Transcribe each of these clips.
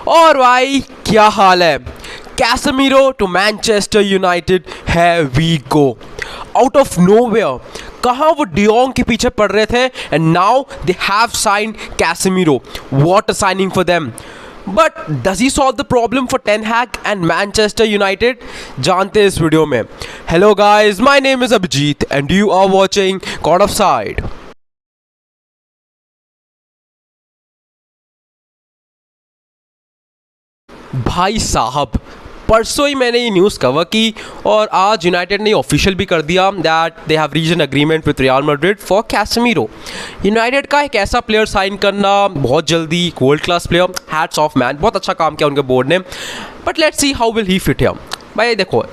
और भाई क्या हाल है। कैसेमीरो टू मैनचेस्टर यूनाइटेड है we go out of nowhere. कहाँ वो डियोंग के पीछे पड़ रहे थे and now they have signed Casemiro. What a signing for them. But does he solve the problem for Ten Hag and Manchester United? जानते हैं इस वीडियो में। Hello guys, my name is Abhijeet and you are watching God of Side. भाई साहब, परसों ही मैंने ये news cover की और आज यूनाइटेड ने ऑफिशियल भी कर दिया that they have reached an agreement with Real Madrid for Casemiro. United का एक ऐसा प्लेयर साइन करना बहुत जल्दी, world class player, hats off man, बहुत अच्छा काम किया उनके बोर्ड ने। But let's see how will he fit here. भाई देखो,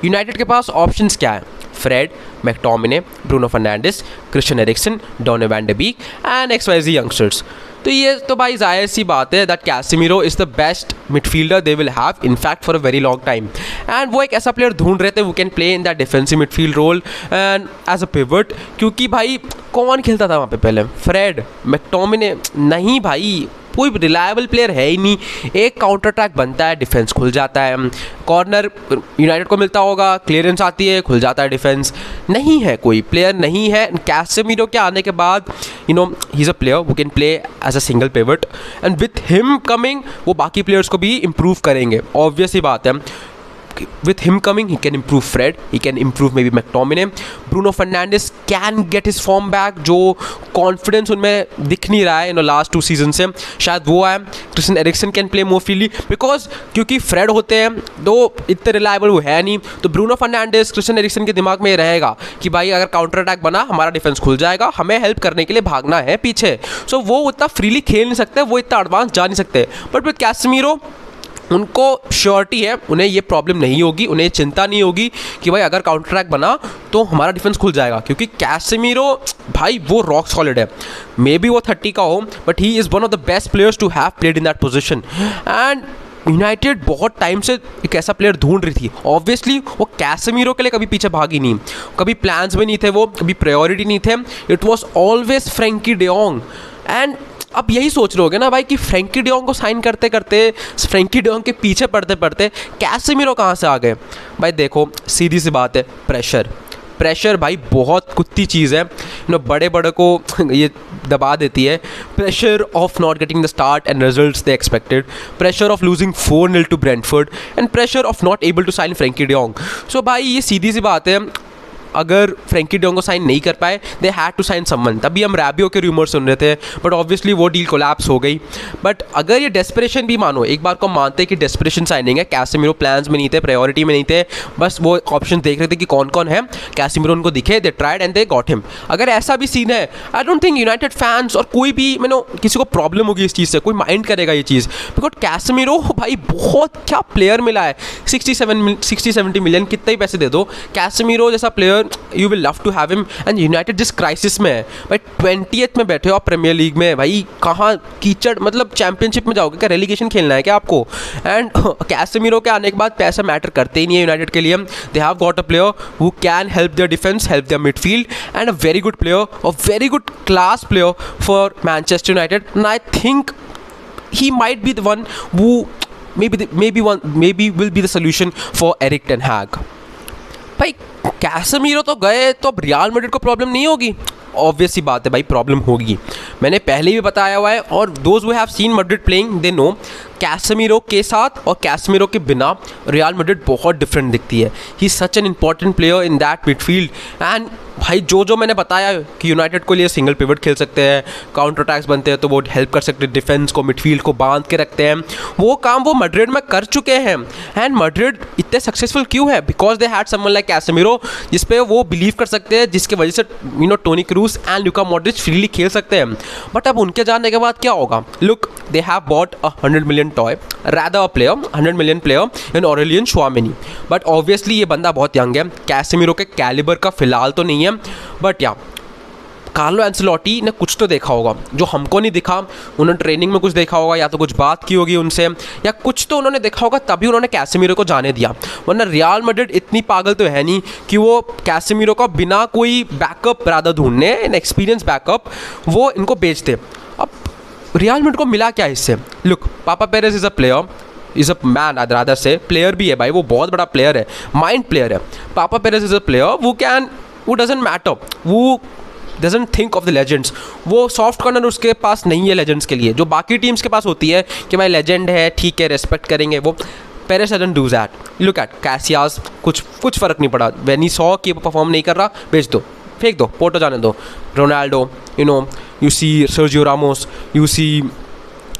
यूनाइटेड के पास ऑप्शंस क्या है? Fred, McTominay, Bruno Fernandes, Christian Eriksen, Donny van de Beek and XYZ youngsters. तो ये तो भाई जाहिर सी बात है that Casemiro is the best midfielder they will have in fact for a very long time. And वो एक ऐसा प्लेयर ढूंढ रहे थे वो can play in that defensive midfield role and as a pivot. क्योंकि भाई कौन खेलता था वहाँ पे पहले? फ्रेड, मैकटोमिने नहीं भाई, कोई रिलायबल प्लेयर है ही नहीं। एक काउंटर अटैक बनता है, डिफेंस खुल जाता है, कॉर्नर यूनाइटेड को मिलता होगा, क्लियरेंस आती है, खुल जाता है डिफेंस। नहीं है, कोई प्लेयर नहीं है। कैसेमीरो के आने के बाद ही is a player who can play as a single pivot and with him coming वो बाकी प्लेयर्स को भी इम्प्रूव करेंगे। ऑब्वियस ही बात है, with him coming he can improve Fred, he can improve maybe McTominay, Bruno Fernandes can get his form back, जो confidence उनमें दिख नहीं रहा है इन लास्ट 2 सीजन से, शायद वो है। Christian Eriksen can play more freely because क्योंकि फ्रेड होते हैं तो इतने रिलायबल वो है नहीं। तो ब्रूनो फर्नांडिस, क्रिस्टियन एरिक्सन के दिमाग में ये रहेगा कि भाई अगर काउंटर अटैक बना हमारा डिफेंस खुल जाएगा, हमें हेल्प करने के लिए भागना है पीछे। सो वो उतना फ्रीली खेल नहीं सकते, वो इतना एडवांस जा नहीं सकते। बट विद कैसेमीरो उनको श्योरिटी है, उन्हें ये प्रॉब्लम नहीं होगी, उन्हें चिंता नहीं होगी कि भाई अगर काउंटर अटैक बना तो हमारा डिफेंस खुल जाएगा। क्योंकि कैसेमीरो भाई वो रॉक सॉलिड है। मे बी वो 30 का हो but he is one of the best players to have played in that position. And United बहुत टाइम से एक ऐसा प्लेयर ढूंढ रही थी। ऑब्वियसली वो कैसेमीरो के लिए कभी पीछे भागी नहीं, कभी प्लान्स में नहीं थे, वो कभी प्रायोरिटी नहीं थे। It was always Frenkie de Jong. And अब यही सोच रहे होगे ना भाई कि फ्रैंकी डियोंग को साइन करते करते, फ्रैंकी डियोंग के पीछे पढ़ते पढ़ते कैसेमीरो कहाँ से आ गए? भाई देखो, सीधी सी बात है, प्रेशर भाई बहुत कुत्ती चीज़ है। बड़े बड़े को ये दबा देती है। Pressure of not getting the start and results they expected, pressure of losing 4-0 to Brentford and pressure of not able to sign Frankie de Jong. So भाई ये सीधी सी बात है, अगर फ्रैंकी डियोंग को साइन नहीं कर पाए they had to sign someone. तभी हम रैबियो के रूमर सुन रहे थे बट ऑब्वियसली वो डील कोलैप्स हो गई। बट अगर ये डेस्परेशन भी मानो, एक बार को मानते कि डेस्परेशन साइनिंग है, कैसेमीरो प्लान्स में नहीं थे, प्रायोरिटी में नहीं थे, बस वो ऑप्शन देख रहे थे कि कौन कौन है, कैसेमीरो उनको दिखे, they tried and they got him. अगर ऐसा भी सीन है, I don't think United fans और कोई भी किसी को प्रॉब्लम होगी इस चीज़ से, कोई माइंड करेगा ये चीज़। बिकॉज कैसेमीरो भाई बहुत क्या प्लेयर मिला है, 60-70 मिलियन कितने ही पैसे दे दो, कैसेमीरो जैसा player you will love to have him. And United जिस क्राइसिस में है भाई, 20th में बैठे हो आप प्रीमियर लीग में, भाई कहाँ कीचड़, मतलब चैंपियनशिप में जाओगे क्या? रेलीगेशन खेलना है क्या आपको? एंड कैसेमीरो के आने के बाद पैसा मैटर करते ही नहीं है यूनाइटेड के लिए। They have got a player who can help their defence, help their midfield and a very good player, a very good class player for Manchester United. And I think he might be the one who maybe will be the solution for Erik ten Hag। भाई Casemiro तो गए तो अब real Madrid को problem नहीं होगी? Obvious ही बात है भाई, प्रॉब्लम होगी। मैंने पहले भी बताया हुआ है और those who have seen Madrid playing they know Casemiro के साथ और कैसेमीरो के बिना रियल मैड्रिड बहुत डिफरेंट दिखती है। He is such an important player in that midfield. And भाई जो मैंने बताया कि यूनाइटेड को लिए सिंगल पिवट खेल सकते हैं, काउंटर अटैक्स बनते हैं तो वो हेल्प कर सकते हैं, डिफेंस को, मिडफील्ड को बांध के रखते हैं, वो काम वो मैड्रिड में कर चुके हैं। एंड मैड्रिड इतने सक्सेसफुल क्यों है? Because they had someone like Casemiro जिस पे वो बिलीव कर सकते हैं, जिसकी वजह से Toni Kroos and Luka Modric freely खेल सकते हैं। बट अब उनके जाने के बाद क्या होगा? Look, they have bought a 100 million toy, rather a player, 100 million player in Aurelien Tchouameni। But obviously ये बंदा बहुत यंग है, कैसेमीरो के कैलिबर का फिलहाल तो नहीं है। बट या कार्लो एंसेलोटी ने कुछ तो देखा होगा जो हमको नहीं दिखा। उन्होंने ट्रेनिंग में कुछ देखा होगा, या तो कुछ बात की होगी उनसे, या कुछ तो उन्होंने देखा होगा, तभी उन्होंने कैसेमीरो को जाने दिया। वरना रियल मैड्रिड इतनी पागल तो है नहीं कि वो कैसेमीरो का बिना कोई बैकअप राधा ढूंढने, एन एक्सपीरियंस बैकअप, वो इनको बेच दे। अब रियल मैड्रिड को मिला क्या इससे? Look, papa Perez is a player, is a man rather से, प्लेयर भी है भाई, वो बहुत बड़ा प्लेयर है, माइंड प्लेयर है। पापा पेरेस इज़ अ प्लेयर वो डजेंट मैटर, वो doesn't think of the legends. वो सॉफ्ट कॉर्नर उसके पास नहीं है लेजेंड्स के लिए, जो बाकी टीम्स के पास होती है कि भाई लेजेंड है, ठीक है, रेस्पेक्ट करेंगे। वो Perez doesn't do that. Look at Casillas, कुछ फ़र्क नहीं पड़ा, व्हेन ही सॉ कि वो परफॉर्म नहीं कर रहा, बेच दो, फेंक दो, पोर्टो जाने दो। Ronaldo, you see Sergio Ramos, you see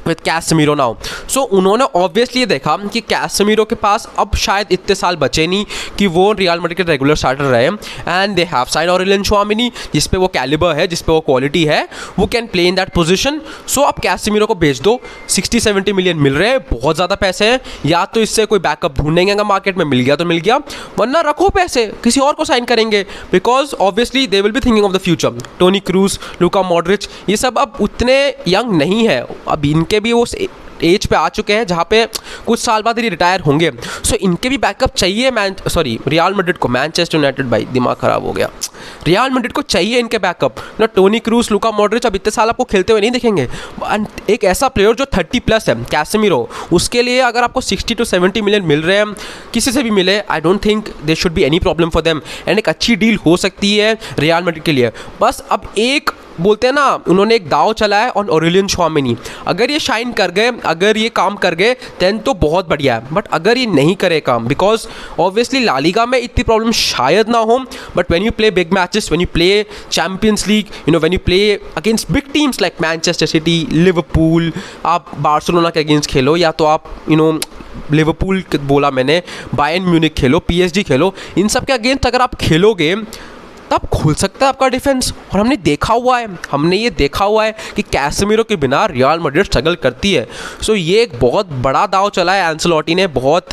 with Casemiro now. So उन्होंने ऑब्वियसली ये देखा कि कैसेमीरो के पास अब शायद इतने साल बचे नहीं कि वो रियल मैड्रिड के रेगुलर स्टार्टर रहे, and they have sign Aurelien Tchouameni, जिस पे वो कैलिबर है, जिस पे वो क्वालिटी है, वो can play in that position. So अब कैसेमीरो को बेच दो, 60-70 मिलियन मिल रहे हैं, बहुत ज़्यादा पैसे हैं। या तो इससे कोई बैकअप ढूंढेंगे, अगर मार्केट में मिल गया तो मिल गया, वरना रखो पैसे, किसी और को साइन करेंगे, because obviously they will be thinking of the future. Toni Kroos, Luka Modric, ये सब अब उतने यंग नहीं है, अब इनके भी वो एज पे आ चुके हैं जहाँ पे कुछ साल बाद ही रिटायर होंगे। सो इनके भी बैकअप चाहिए रियल मैड्रिड को। मैनचेस्टर यूनाइटेड, भाई दिमाग खराब हो गया, रियल मैड्रिड को चाहिए इनके बैकअप ना। टोनी क्रूज, लुका मॉड्रिच अब इतने साल आपको खेलते हुए नहीं दिखेंगे। एक ऐसा प्लेयर जो 30+ है, कैसेमीरो, उसके लिए अगर आपको 60-70 मिलियन मिल रहे हैं, किसी से भी मिले, I don't think they should be any problem for them, and एक अच्छी डील हो सकती है रियल मैड्रिड के लिए। बस अब एक बोलते हैं ना, उन्होंने एक दाव चला है ऑन ऑरेलियन चुआमेनी। अगर ये शाइन कर गए, अगर ये काम कर गए, देन तो बहुत बढ़िया है। बट अगर ये नहीं करे काम, बिकॉज ऑब्वियसली ला लीगा में इतनी प्रॉब्लम शायद ना हो, but when you play big matches, when you play champions league, when you play against big teams like Manchester city, Liverpool, आप बार्सिलोना के अगेंस्ट खेलो, या तो आप लिवरपूल बोला मैंने, बायर्न म्यूनिख खेलो, PSG खेलो, इन सब के अगेंस्ट अगर आप खेलोगे तब खुल सकता है आपका डिफेंस। और हमने ये देखा हुआ है कि कैसेमीरो के बिना रियल मैड्रिड स्ट्रगल करती है। सो ये एक बहुत बड़ा दाव चला है एंसेलोटी ने, बहुत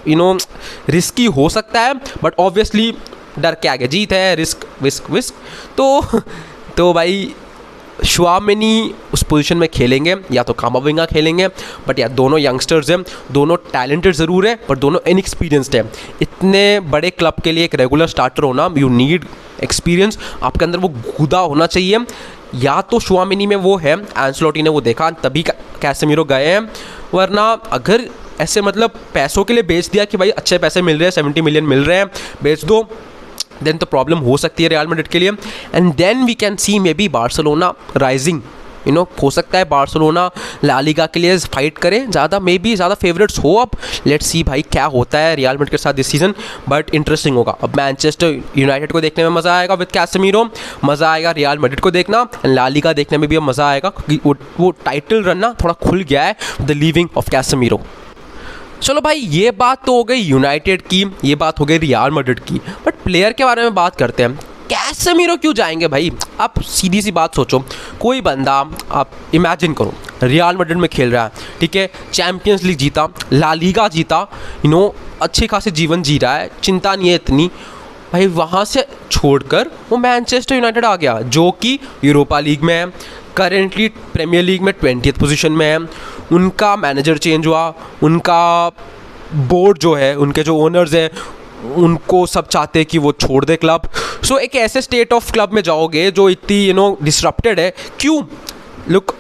रिस्की हो सकता है, बट ऑब्वियसली डर के आगे जीत है, रिस्क विस्क। तो भाई चुआमेनी उस पोजीशन में खेलेंगे, या तो कामाविंगा खेलेंगे, बट या दोनों यंगस्टर्स हैं, दोनों टैलेंटेड ज़रूर है, पर दोनों इनएक्सपीरियंस्ड है। इतने बड़े क्लब के लिए एक रेगुलर स्टार्टर होना, यू नीड एक्सपीरियंस, आपके अंदर वो गुदा होना चाहिए। या तो चुआमेनी में वो है, एंसेलोटी ने वो देखा, तभी कैसेमीरो गए हैं, वरना अगर ऐसे पैसों के लिए बेच दिया कि भाई अच्छे पैसे मिल रहे हैं, 70 मिलियन मिल रहे हैं, बेच दो, देन तो प्रॉब्लम हो सकती है रियल मैड्रिड के लिए। And then we can see maybe Barcelona rising, हो सकता है बार्सिलोना ला लीगा के लिए फाइट करें, ज़्यादा फेवरेट्स हो। अब लेट्स सी भाई क्या होता है रियल मैड्रिड के साथ दिस सीजन, बट इंटरेस्टिंग होगा। अब मैनचेस्टर यूनाइटेड को देखने में मज़ा आएगा विद कैसेमीरो, मज़ा आएगा रियल मैड्रिड को देखना, ला लीगा देखने में भी अब मज़ा आएगा, क्योंकि वो टाइटल रन ना थोड़ा खुल गया है द लीविंग ऑफ कैसेमीरो। चलो भाई, ये बात तो हो गई यूनाइटेड की, ये बात हो गई रियल मैड्रिड की, बट प्लेयर के बारे में बात करते हैं। कैसेमीरो क्यों जाएंगे भाई? आप सीधी सी बात सोचो, कोई बंदा, आप इमेजिन करो रियल मैड्रिड में खेल रहा है, ठीक है, चैंपियंस लीग जीता, ला लीगा जीता, अच्छी खासी जीवन जी रहा है, चिंता नहीं है इतनी, भाई वहाँ से छोड़कर वो मैनचेस्टर यूनाइटेड आ गया, जो कि यूरोपा लीग में है, करेंटली प्रीमियर लीग में 20th पोजीशन में है। उनका मैनेजर चेंज हुआ, उनका बोर्ड जो है, उनके जो ओनर्स हैं, उनको सब चाहते हैं कि वो छोड़ दे क्लब। सो एक ऐसे स्टेट ऑफ क्लब में जाओगे जो इतनी डिसरप्टेड है, क्यों? लुक,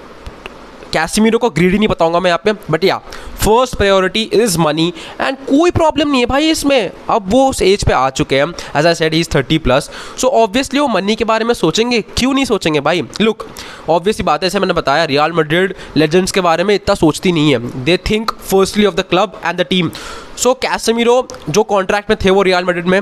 कैसेमीरो को ग्रीडी नहीं बताऊंगा मैं यहाँ पे, बट या first priority is money, and कोई प्रॉब्लम नहीं है भाई इसमें। अब वो उस एज पे आ चुके हैं, as I said he is 30+, so obviously वो मनी के बारे में सोचेंगे, क्यों नहीं सोचेंगे भाई? लुक, ऑब्वियसली बात है, जैसे मैंने बताया, रियल मैड्रिड लेजेंड्स के बारे में इतना सोचती नहीं है, they think firstly of the club and the team. So Casemiro जो कॉन्ट्रैक्ट में थे वो रियल मैड्रिड में,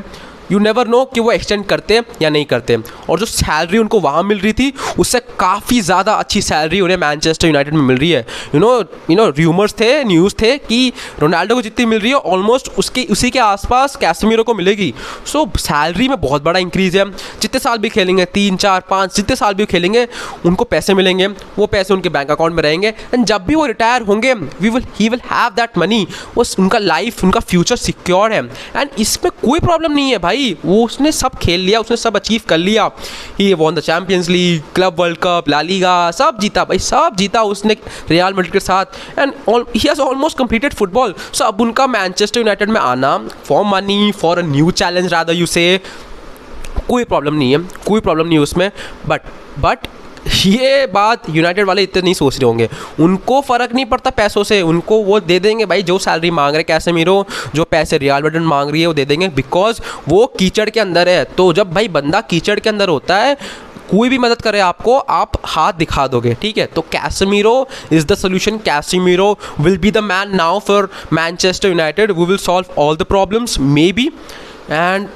यू नेवर नो कि वो एक्सटेंड करते या नहीं करते, और जो सैलरी उनको वहाँ मिल रही थी उससे काफ़ी ज़्यादा अच्छी सैलरी उन्हें मैनचेस्टर यूनाइटेड में मिल रही है। र्यूमर्स थे, न्यूज़ थे कि रोनाल्डो को जितनी मिल रही है ऑलमोस्ट उसी के आसपास कैसेमीरो को मिलेगी। सो सैलरी में बहुत बड़ा इंक्रीज़ है, जितने साल भी खेलेंगे, 3, 4, 5 जितने साल भी खेलेंगे, उनको पैसे मिलेंगे, वो पैसे उनके बैंक अकाउंट में रहेंगे, एंड जब भी वो रिटायर होंगे he will have that money, उनका लाइफ, उनका फ्यूचर सिक्योर है, एंड इसमें कोई प्रॉब्लम नहीं है भाई। वो उसने सब खेल लिया, उसने सब अचीव कर लिया, he won the Champions League, club world cup, La Liga, सब जीता भाई, सब जीता उसने रियल मैड्रिड के साथ, and he has almost completed football. So अब उनका मैनचेस्टर यूनाइटेड में आना for money, for a new challenge rather you say, कोई प्रॉब्लम नहीं है उसमें, बट ये बात यूनाइटेड वाले इतने नहीं सोच रहे होंगे, उनको फ़र्क नहीं पड़ता पैसों से, उनको वो दे देंगे भाई जो सैलरी मांग रहे कैसेमीरो, जो पैसे रियल मैड्रिड मांग रही है वो दे देंगे, बिकॉज वो कीचड़ के अंदर है। तो जब भाई बंदा कीचड़ के अंदर होता है, कोई भी मदद करे आपको, आप हाथ दिखा दोगे, ठीक है। तो Casemiro is the solution, Casemiro will be the man now for Manchester United, we will solve all the problems maybe. And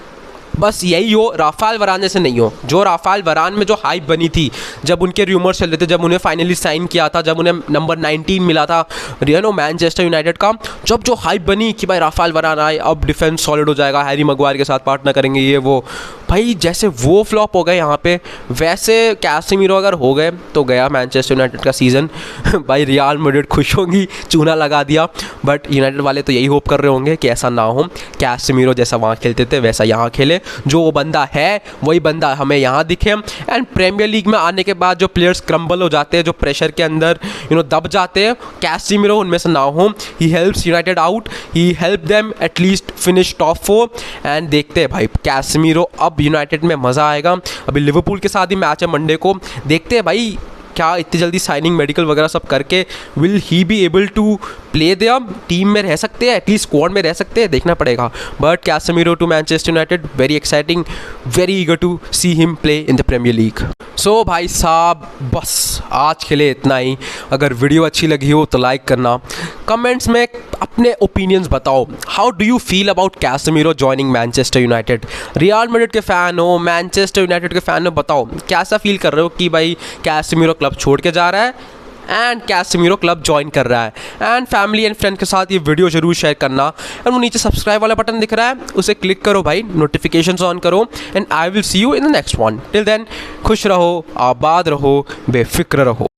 बस यही हो, राफेल वरान जैसे नहीं हो। जो राफेल वरान में जो हाइप बनी थी, जब उनके रूमर्स चल रहे थे, जब उन्हें फाइनली साइन किया था, जब उन्हें नंबर 19 मिला था मैनचेस्टर यूनाइटेड का, जब जो हाइप बनी कि भाई राफेल वरान आए, अब डिफेंस सॉलिड हो जाएगा, हैरी मैग्वायर के साथ पार्टनर करेंगे ये वो, भाई जैसे वो फ्लॉप हो गए यहाँ पे, वैसे कैसेमीरो अगर हो गए तो गया मैनचेस्टर यूनाइटेड का सीज़न। भाई रियल मैड्रिड खुश होंगी, चूना लगा दिया, बट यूनाइटेड वाले तो यही होप कर रहे होंगे कि ऐसा ना हो, कैसेमीरो जैसा वहाँ खेलते थे वैसा यहाँ खेले, जो वो बंदा है वही बंदा हमें यहाँ दिखे। एंड प्रीमियर लीग में आने के बाद जो प्लेयर्स क्रम्बल हो जाते हैं, जो प्रेशर के अंदर दब जाते हैं, कैसेमीरो उनमें से ना हो। He helps United out, he help them at least finish top 4। And देखते हैं भाई कैसेमीरो, अब यूनाइटेड में मज़ा आएगा। अभी लिवरपूल के साथ ही मैच है मंडे को, देखते हैं भाई क्या इतनी जल्दी साइनिंग मेडिकल वगैरह सब करके will he be able to play there, team में रह सकते हैं, एटलीस्ट स्क्वाड में रह सकते हैं, देखना पड़ेगा। But Casemiro to Manchester United, very exciting, very eager to see him play in the Premier League. So भाई साहब बस आज के लिए इतना ही। अगर वीडियो अच्छी लगी हो तो लाइक करना, कमेंट्स में अपने ओपिनियंस बताओ, how do you feel about Casemiro joining Manchester United. Real Madrid के फ़ैन हो, मैनचेस्टर यूनाइटेड के फ़ैन हो, बताओ कैसा फील कर रहे हो कि भाई कैसेमीरो क्लब छोड़ के जा रहा है एंड कैसेमीरो क्लब ज्वाइन कर रहा है। एंड फैमिली एंड फ्रेंड के साथ ये वीडियो जरूर शेयर करना। एंड वो नीचे सब्सक्राइब वाला बटन दिख रहा है, उसे क्लिक करो भाई, नोटिफिकेशंस ऑन करो, and I will see you in the next one. Till then खुश रहो, आबाद रहो, बेफिक्र रहो।